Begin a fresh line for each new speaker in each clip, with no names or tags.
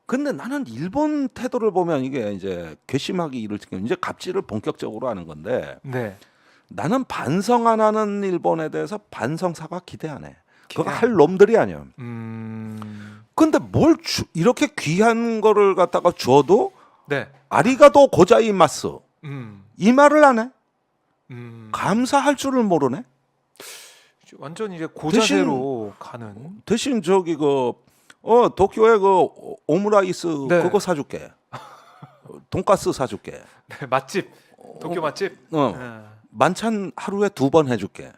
근데 나는 일본 태도를 보면 이게 이제 괘씸하기 이를 지금 이제 갑질을 본격적으로 하는 건데
네.
나는 반성 안 하는 일본에 대해서 반성사가 기대 안 해. 그거
기대 안
할
한다.
놈들이 아니야.
음.
근데 이렇게 귀한 거를 갖다가 줘도
네.
아리가도 고자이마스
음.
이 말을 안 해.
음.
감사할 줄을 모르네.
완전 이제 고자세로 가는.
대신 저기 도쿄에 그 오므라이스
네.
그거 사줄게. 돈가스 사줄게.
네, 맛집. 도쿄 맛집. 네.
만찬 하루에 2번 해줄게.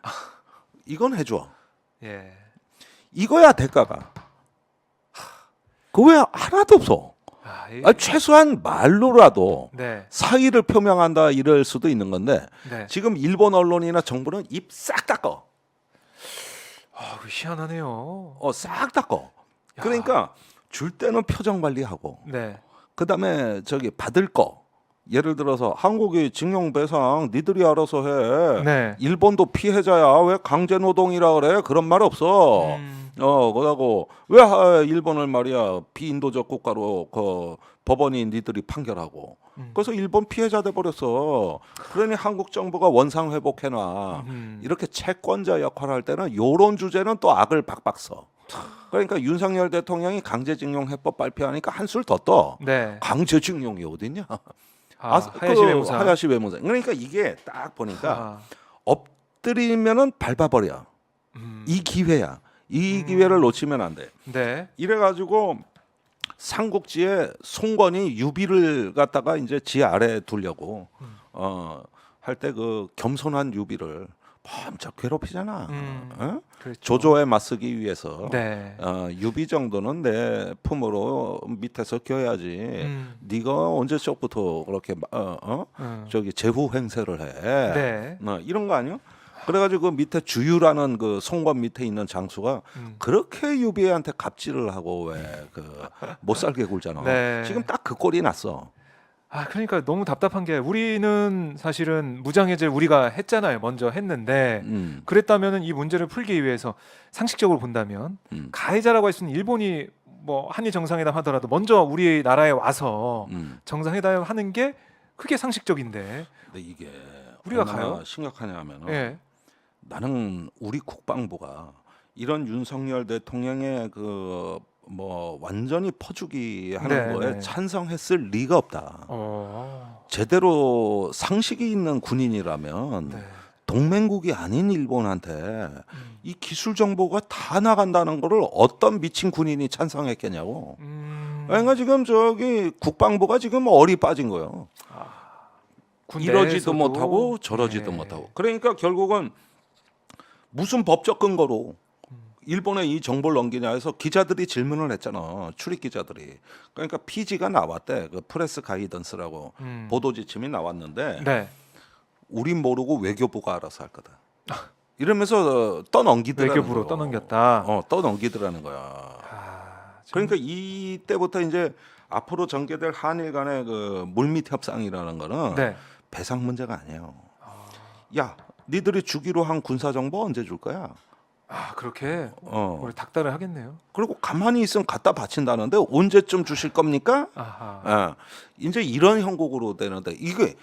이건 해줘.
예.
이거야 대가가. 그 왜 하나도 없어. 최소한 말로라도
네.
사의를 표명한다 이럴 수도 있는 건데
네.
지금 일본 언론이나 정부는 입 싹 닦어.
그거 희한하네요.
싹 닦어.
야.
그러니까 줄 때는 표정 관리하고
네.
그다음에 저기 받을 거 예를 들어서 한국이 징용 배상 니들이 알아서 해.
네.
일본도 피해자야. 왜 강제 노동이라 그래? 그런 말 없어. 그러고 왜 일본을 말이야 비인도적 국가로 법원이 니들이 판결하고. 그래서 일본 피해자 돼 버렸어. 그러니 한국 정부가 원상 회복해놔. 이렇게 채권자 역할을 할 때는 요런 주제는 또 악을 박박 써. 그러니까 윤석열 대통령이 강제징용 해법 발표하니까 한술 더 떠.
네.
강제징용이 어딨냐?
하야시 외무상.
하야시 외무상. 그러니까 이게 딱 보니까
아.
엎드리면은 밟아버려. 이 기회야. 이 기회를 놓치면 안 돼.
네.
이래가지고 삼국지에 송건이 유비를 갖다가 이제 지 아래 두려고 할 때 그 겸손한 유비를 엄청 괴롭히잖아. 어?
그렇죠.
조조에 맞서기 위해서
네.
유비 정도는 내 품으로 밑에서 껴야지. 네가 언제적부터 그렇게 저기 제후 행세를 해.
네.
이런 거 아니야? 그래가지고 그 밑에 주유라는 그 송건 밑에 있는 장수가 그렇게 유비한테 갑질을 하고 왜 그 못 살게 굴잖아.
네.
지금 딱 그 꼴이 났어.
그러니까 너무 답답한 게 우리는 사실은 무장해제를 우리가 했잖아요. 먼저 했는데 그랬다면은 이 문제를 풀기 위해서 상식적으로 본다면 가해자라고 할 수 있는 일본이 뭐 한일 정상회담 하더라도 먼저 우리 나라에 와서 정상회담 하는 게 그게 상식적인데
근데 이게
우리가
얼마나
가요?
심각하냐면은
예.
나는 우리 국방부가 이런 윤석열 대통령의 그 뭐 완전히 퍼주기 하는
네,
거에
네.
찬성했을 리가 없다. 제대로 상식이 있는 군인이라면
네.
동맹국이 아닌 일본한테 이 기술 정보가 다 나간다는 거를 어떤 미친 군인이 찬성했겠냐고. 그러니까 지금 저기 국방부가 지금 얼이 빠진 거예요. 이러지도
군대에서도?
못하고 저러지도
네.
못하고. 그러니까 결국은 무슨 법적 근거로 일본에 이 정보를 넘기냐 해서 기자들이 질문을 했잖아. 출입 기자들이. 그러니까 PG가 나왔대. 그 프레스 가이던스라고 보도 지침이 나왔는데
네.
우린 모르고 외교부가 알아서 할 거다. 이러면서 떠넘기더라는
외교부로
거예요.
떠넘겼다.
떠넘기더라는 거야. 그러니까 이때부터 이제 앞으로 전개될 한일 간의 그 물밑 협상이라는 거는
네.
배상 문제가 아니에요. 야, 니들이 주기로 한 군사 정보 언제 줄 거야?
그렇게 우리 닭달을 하겠네요.
그리고 가만히 있으면 갖다 바친다는데 언제쯤 주실 겁니까?
아하.
이제 이런 형국으로 되는데 이게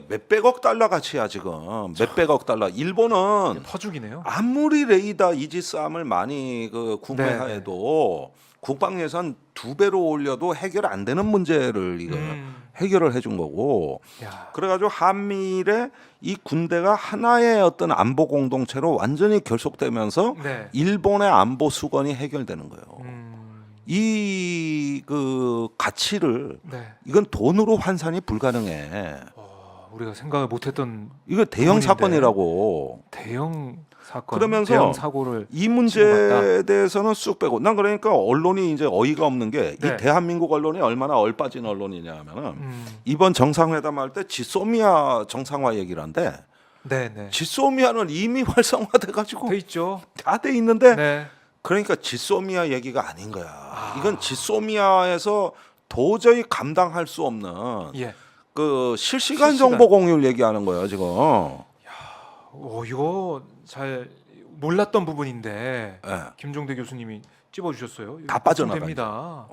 몇백억 달러 가치야 지금. 몇백억 달러. 일본은
퍼죽이네요.
아무리 레이더 이지스함을 많이 그 구매해도 국방 예산 2배로 올려도 해결 안 되는 문제를 이거 해결을 해준 거고.
야.
그래가지고 한미일의 이 군대가 하나의 어떤 안보 공동체로 완전히 결속되면서
네.
일본의 안보 수건이 해결되는 거예요. 이 그 가치를
네.
이건 돈으로 환산이 불가능해.
우리가 생각을 못했던
이거 대형
부분인데.
사건이라고.
대형 사건,
그러면서
대형 사고를
이 문제에 대해서는 쑥 빼고 난 그러니까 언론이 이제 어이가 없는 게 이
네.
대한민국 언론이 얼마나 얼빠진 언론이냐면은 이번 정상회담 할 때 지소미아 정상화 얘기를 한대.
네네.
지소미아는 이미 활성화돼 가지고
돼 있죠.
다 돼 있는데
네.
그러니까 지소미아 얘기가 아닌 거야. 이건 지소미아에서 도저히 감당할 수 없는
예.
그 실시간 정보 공유를 얘기하는 거예요 지금.
이거 잘 몰랐던 부분인데
예.
김종대 교수님이 찝어주셨어요.
다 빠져나가죠.
됩니다.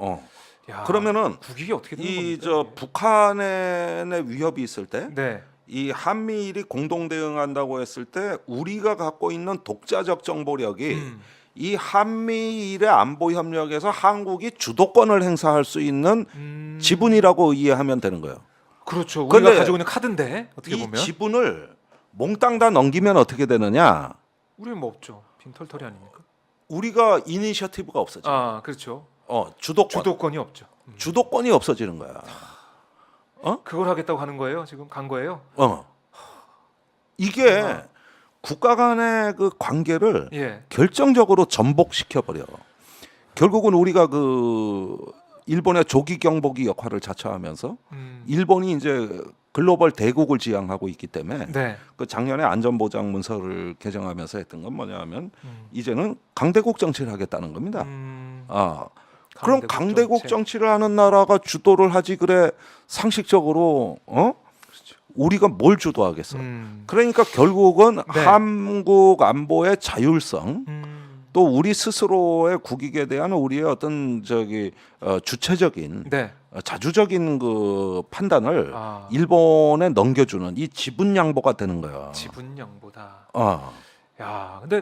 야,
그러면은
국익이 어떻게 되는
이
겁니까?
저
이게?
북한의 위협이 있을 때
네.
이 한미일이 공동 대응한다고 했을 때 우리가 갖고 있는 독자적 정보력이 이 한미일의 안보 협력에서 한국이 주도권을 행사할 수 있는 지분이라고 이해하면 되는 거예요.
그렇죠. 우리가
근데
가지고 있는 카드인데 어떻게
이
보면
지분을 몽땅 다 넘기면 어떻게 되느냐?
우리는 뭐 없죠. 빈털터리 아닙니까?
우리가 이니셔티브가 없어져.
아, 그렇죠.
주도권.
주도권이 없죠.
주도권이 없어지는 거야.
그걸 하겠다고 하는 거예요? 지금 간 거예요?
이게 국가 간의 그 관계를
예.
결정적으로 전복시켜 버려. 결국은 우리가 그 일본의 조기 경보기 역할을 자처하면서 일본이 이제 글로벌 대국을 지향하고 있기 때문에
네.
그 작년에 안전보장 문서를 개정하면서 했던 건 뭐냐면 이제는 강대국 정치를 하겠다는 겁니다. 그럼 강대국 정치를 하는 나라가 주도를 하지 그래 상식적으로 우리가 뭘 주도하겠어? 그러니까 결국은
네.
한국 안보의 자율성 또 우리 스스로의 국익에 대한 우리의 어떤 주체적인
네.
자주적인 그 판단을
아.
일본에 넘겨주는 이 지분 양보가 되는 거야.
지분 양보다.
어.
야, 근데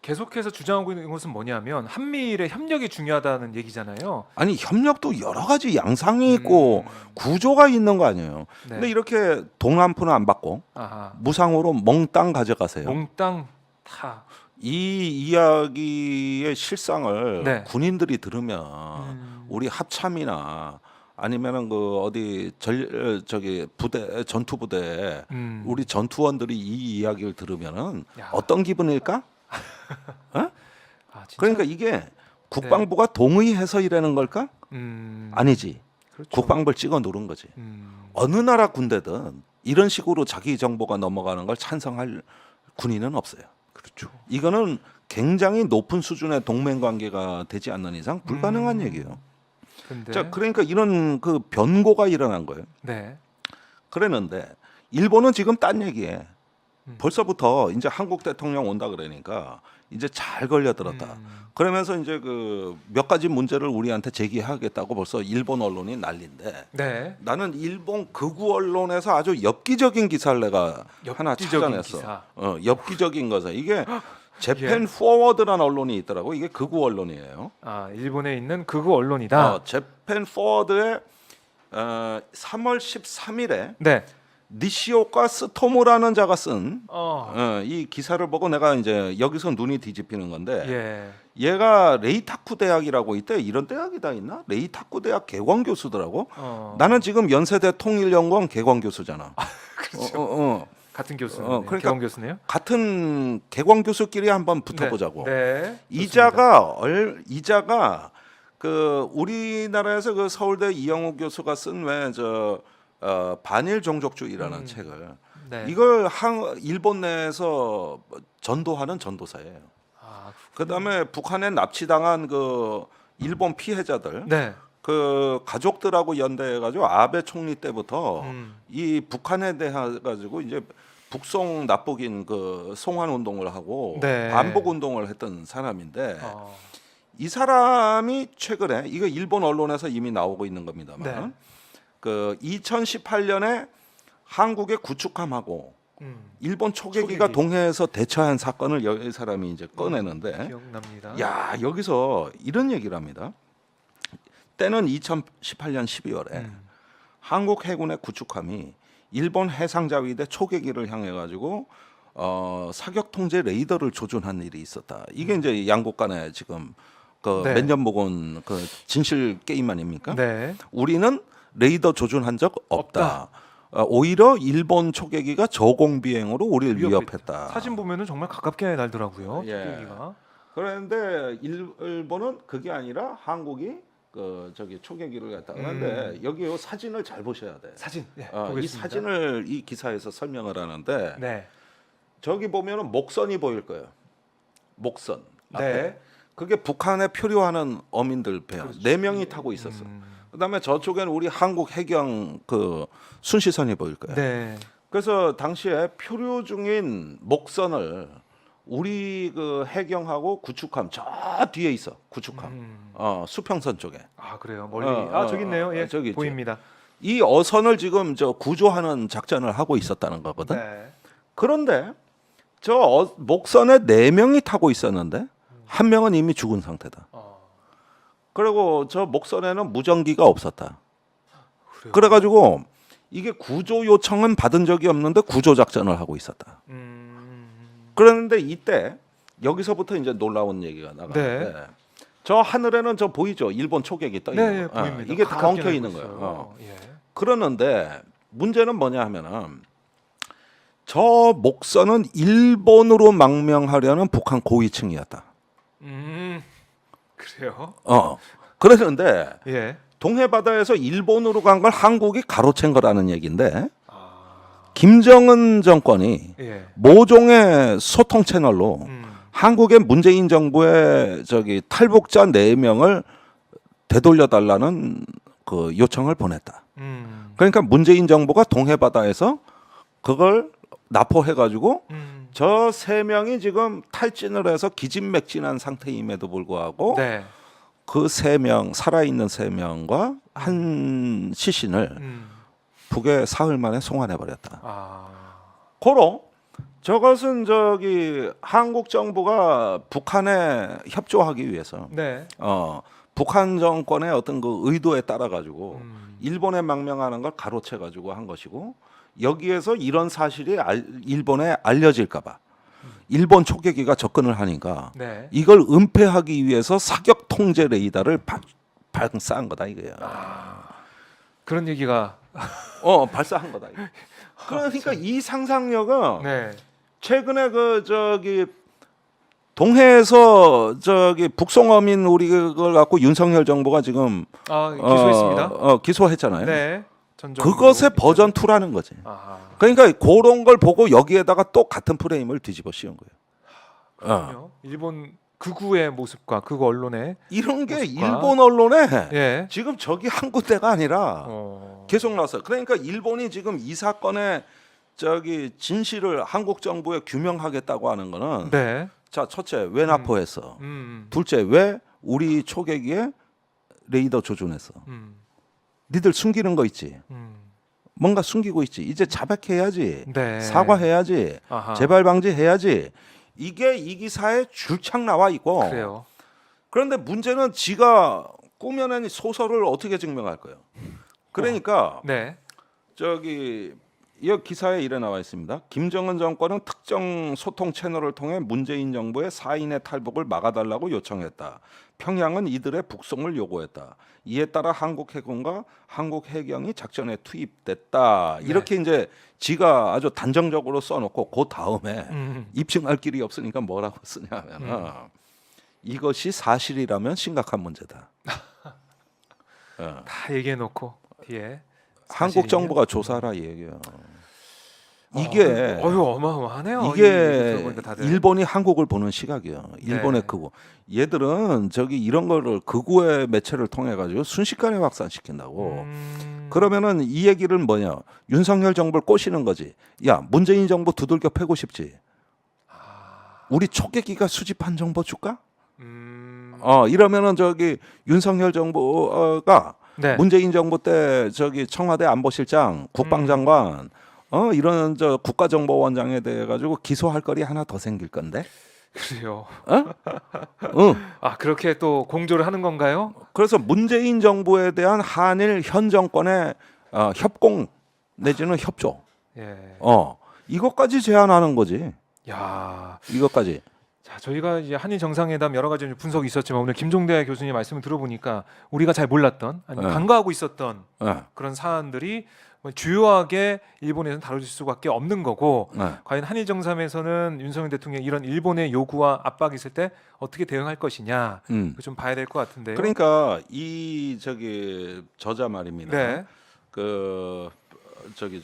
계속해서 주장하고 있는 것은 뭐냐면 한미일의 협력이 중요하다는 얘기잖아요.
아니 협력도 여러 가지 양상이 있고 구조가 있는 거 아니에요.
네.
근데 이렇게 동남푸는 안 받고
아하.
무상으로 몽땅 가져가세요.
몽땅 타.
이 이야기의 실상을
네.
군인들이 들으면 우리 합참이나 아니면은 그 어디 부대 전투 부대 우리 전투원들이 이 이야기를 들으면은
야.
어떤 기분일까?
아, 진짜?
그러니까 이게 국방부가 동의해서 이라는 걸까? 아니지.
그렇죠.
국방부를 찍어 누른 거지. 어느 나라 군대든 이런 식으로 자기 정보가 넘어가는 걸 찬성할 군인은 없어요.
그렇죠.
이거는 굉장히 높은 수준의 동맹 관계가 되지 않는 이상 불가능한 얘기예요.
근데
자, 그러니까 이런 그 변고가 일어난 거예요.
네.
그랬는데 일본은 지금 딴 얘기에 벌써부터 이제 한국 대통령 온다 그러니까 이제 잘 걸려들었다. 그러면서 이제 그 몇 가지 문제를 우리한테 제기하겠다고 벌써 일본 언론이 난리인데
네.
나는 일본 극우 언론에서 아주 엽기적인 기사를 내가 하나
엽기적인
찾아냈어.
기사.
엽기적인 거사. 이게
예.
재팬 포워드라는 언론이 있더라고. 이게 극우 언론이에요.
아, 일본에 있는 극우 언론이다.
재팬 포워드에 3월 13일에
네.
니시오카 스토무라는 자가 쓴
어.
이 기사를 보고 내가 이제 여기서 눈이 뒤집히는 건데
예.
얘가 레이타쿠 대학이라고 있대. 이런 대학이 다 있나? 레이타쿠 대학 개광 교수더라고. 나는 지금 연세대 통일연구원 개광 교수잖아.
그렇죠. 같은 교수네.
그러니까
개원 교수네요.
같은 개광 교수끼리 한번 붙어보자고.
네.
이자가 그 우리나라에서 그 서울대 이영우 교수가 쓴 왜 반일 종족주의라는 책을
네.
이걸 일본 내에서 전도하는 전도사예요.
아,
그다음에 북한에 납치당한 그 일본 피해자들
네.
그 가족들하고 연대해가지고 아베 총리 때부터 이 북한에 대해 가지고 이제 북송 납북인 그 송환 운동을 하고
네.
반복 운동을 했던 사람인데 이 사람이 최근에 이거 일본 언론에서 이미 나오고 있는 겁니다만
네.
그 2018년에 한국의 구축함하고 일본 초계기가
초계기.
동해에서 대처한 사건을 이 사람이 이제 꺼내는데
기억납니다.
야 여기서 이런 얘기를 합니다. 때는 2018년 12월에 한국 해군의 구축함이 일본 해상자위대 초계기를 향해 가지고 사격 통제 레이더를 조준한 일이 있었다. 이게 이제 양국 간에 지금 그
네.
몇 년 먹은 그 진실 게임 아닙니까?
네.
우리는 레이더 조준한 적 없다. 오히려 일본 초계기가 저공 비행으로 우리를 위협했다.
사진 보면은 정말 가깝게 날더라고요.
예.
초계기가.
그런데 일본은 그게 아니라 한국이 그 초계기를 갖다 그런데 여기 요 사진을 잘 보셔야 돼.
사진. 네,
이
보겠습니다.
사진을 이 기사에서 설명을 하는데
네.
저기 보면은 목선이 보일 거예요. 목선. 앞에.
네.
그게 북한에 표류하는 어민들 배야.
그렇죠.
4명이 타고 있었어. 그다음에 저쪽에는 우리 한국 해경 그 순시선이 보일 거예요.
네.
그래서 당시에 표류 중인 목선을 우리 그 해경하고 구축함 저 뒤에 있어. 구축함. 수평선 쪽에.
아 그래요. 멀리. 저기 있네요. 예.
저기 있죠.
보입니다.
이 어선을 지금 저 구조하는 작전을 하고 있었다는 거거든.
네.
그런데 저 목선에 4명이 타고 있었는데 한 명은 이미 죽은 상태다. 그리고 저 목선에는 무전기가 없었다.
그래요?
그래가지고 이게 구조 요청은 받은 적이 없는데 구조 작전을 하고 있었다. 그런데 이때 여기서부터 이제 놀라운 얘기가 나가는데
네.
저 하늘에는 저 보이죠? 일본 초계기 떠 있는
네,
거.
보입니다.
이게 다
가깝게
엉켜 있는
알고
거예요.
있어요. 예.
그러는데 문제는 뭐냐 하면은 저 목선은 일본으로 망명하려는 북한 고위층이었다.
그래요?
그랬는데
예.
동해 바다에서 일본으로 간 걸 한국이 가로챈 거라는 얘기인데 김정은 정권이
예.
모종의 소통 채널로 한국의 문재인 정부의 저기 탈북자 4명을 되돌려 달라는 그 요청을 보냈다. 그러니까 문재인 정부가 동해 바다에서 그걸 납포해 가지고 저 3명이 지금 탈진을 해서 기진맥진한 상태임에도 불구하고
네.
그 3명 살아있는 3명과 한 시신을 북에 사흘 만에 송환해 버렸다. 고로 저것은 저기 한국 정부가 북한에 협조하기 위해서
네.
북한 정권의 어떤 그 의도에 따라 가지고 일본에 망명하는 걸 가로채 가지고 한 것이고 여기에서 이런 사실이 일본에 알려질까봐 일본 초계기가 접근을 하니까
네.
이걸 은폐하기 위해서 사격 통제 레이더를 발사한 거다 이거야.
그런 얘기가
발사한 거다. 이거. 그러니까 이 상상력은
네.
최근에 그 저기 동해에서 저기 북송어민 우리 그걸 갖고 윤석열 정부가 지금
기소했습니다.
기소했잖아요.
네.
그것의 버전 2라는 거지. 그러니까 그런 걸 보고 여기에다가 또 같은 프레임을 뒤집어 씌운 거예요.
그럼요. 일본 극우의 모습과 극우 언론의
이런 게
모습과.
일본 언론에
예.
지금 저기 한 군데가 아니라 계속 나왔어요. 그러니까 일본이 지금 이 사건의 저기 진실을 한국 정부에 규명하겠다고 하는 거는
네.
자 첫째 왜 납포했어? 둘째 왜 우리 초계기에 레이더 조준했어? 니들 숨기는 거 있지? 뭔가 숨기고 있지. 이제 자백해야지.
네.
사과해야지.
아하.
재발 방지해야지. 이게 이 기사에 줄창 나와 있고.
그래요.
그런데 문제는 지가 꾸며낸 소설을 어떻게 증명할 거예요? 그러니까
네.
저기 이 기사에 이래 나와 있습니다. 김정은 정권은 특정 소통 채널을 통해 문재인 정부의 4인의 탈북을 막아달라고 요청했다. 평양은 이들의 북송을 요구했다. 이에 따라 한국 해군과 한국 해경이 작전에 투입됐다.
네.
이렇게 이제 지가 아주 단정적으로 써놓고 그 다음에 입증할 길이 없으니까 뭐라고 쓰냐면 이것이 사실이라면 심각한 문제다.
다 얘기해놓고 뒤에
한국 정부가 조사하라 이 얘기예요. 이게
어마어마하네요.
이게
다들.
일본이 한국을 보는 시각이에요. 일본의
네.
극우. 얘들은 저기 이런 거를 극우의 매체를 통해 가지고 순식간에 확산시킨다고. 그러면은 이 얘기를 뭐냐? 윤석열 정부를 꼬시는 거지. 야, 문재인 정부 두들겨 패고 싶지. 우리 초계기가 수집한 정보 줄까? 이러면은 저기 윤석열 정부가
네.
문재인 정부 때 저기 청와대 안보실장, 국방장관 이런 저 국가정보원장에 대해 가지고 기소할 거리 하나 더 생길 건데.
그래요.
응.
그렇게 또 공조를 하는 건가요?
그래서 문재인 정부에 대한 한일 현 정권의 협공 내지는 협조.
예.
이것까지 제안하는 거지.
야.
이것까지.
자, 저희가 이제 한일 정상회담 여러 가지 분석이 있었지만 오늘 김종대 교수님 말씀을 들어보니까 우리가 잘 몰랐던 아니면 간과하고 있었던 그런 사안들이 주요하게 일본에서는 다뤄질 수밖에 없는 거고 과연 한일 정상에서는 윤석열 대통령 이런 일본의 요구와 압박이 있을 때 어떻게 대응할 것이냐 좀 봐야 될 것 같은데요.
그러니까 이 저기 저자 말입니다.
네.
그 저기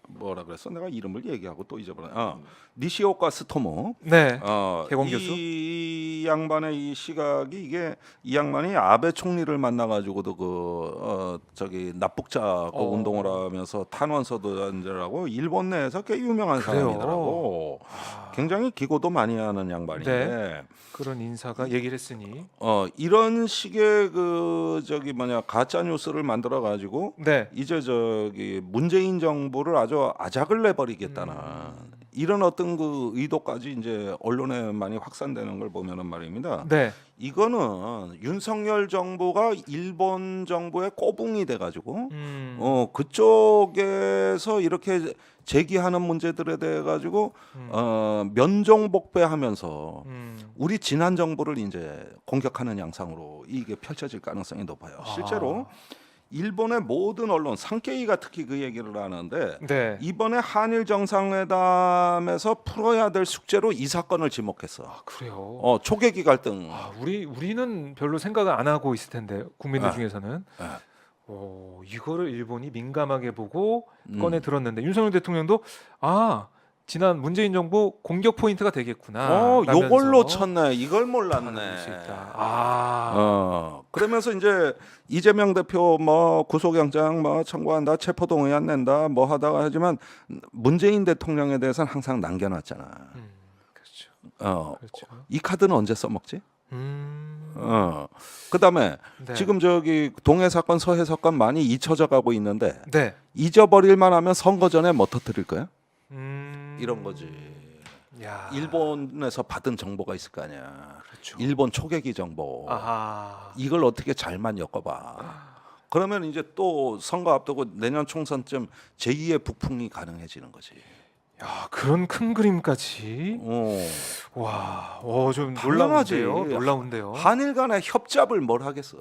뭐라 그랬어? 내가 이름을 얘기하고 또 잊어버려. 니시오카 스토모.
네. 개공 교수.
이 양반의 이 시각이 이게 이 양반이 아베 총리를 만나가지고도 저기 납북자 운동을 하면서 탄원서도 한자라고 일본 내에서 꽤 유명한
그래요.
사람이더라고. 굉장히 기고도 많이 하는 양반인데
네. 그런 인사가 얘기를 했으니
이런 식의 그 저기 뭐냐 가짜 뉴스를 만들어 가지고
네.
이제 저기 문재인 정부를 아주 아작을 내버리겠다는 이런 어떤 그 의도까지 이제 언론에 많이 확산되는 걸 보면은 말입니다.
네.
이거는 윤석열 정부가 일본 정부의 꼬붕이 돼가지고 그쪽에서 이렇게 제기하는 문제들에 대해 가지고 면종복배하면서 우리 지난 정부를 이제 공격하는 양상으로 이게 펼쳐질 가능성이 높아요. 실제로 일본의 모든 언론 산케이가 특히 그 얘기를 하는데
네.
이번에 한일 정상회담에서 풀어야 될 숙제로 이 사건을 지목했어.
그래요.
초계기 갈등.
우리는 별로 생각을 안 하고 있을 텐데 국민들
네.
중에서는
네.
이거를 일본이 민감하게 보고 꺼내 들었는데 윤석열 대통령도 지난 문재인 정부 공격 포인트가 되겠구나.
요걸로 쳤네. 이걸 몰랐네. 그러면서 이제 이재명 대표 뭐 구속영장 뭐 청구한다, 체포동의안 낸다, 뭐 하다가 하지만 문재인 대통령에 대해서는 항상 남겨놨잖아.
그렇죠. 그렇죠.
이 카드는 언제 써먹지? 그다음에
네.
지금 저기 동해 사건, 서해 사건 많이 잊혀져 가고 있는데
네.
잊어버릴만 하면 선거 전에 뭐 터뜨릴 거야? 이런 거지.
야.
일본에서 받은 정보가 있을 거 아니야.
그렇죠.
일본 초계기 정보. 이걸 어떻게 잘만 엮어봐. 그러면 이제 또 선거 앞두고 내년 총선쯤 제2의 북풍이 가능해지는 거지.
야, 그런 큰 그림까지. 와, 좀
당연하지.
놀라운데요.
한일 간의 협잡을 뭘 하겠어.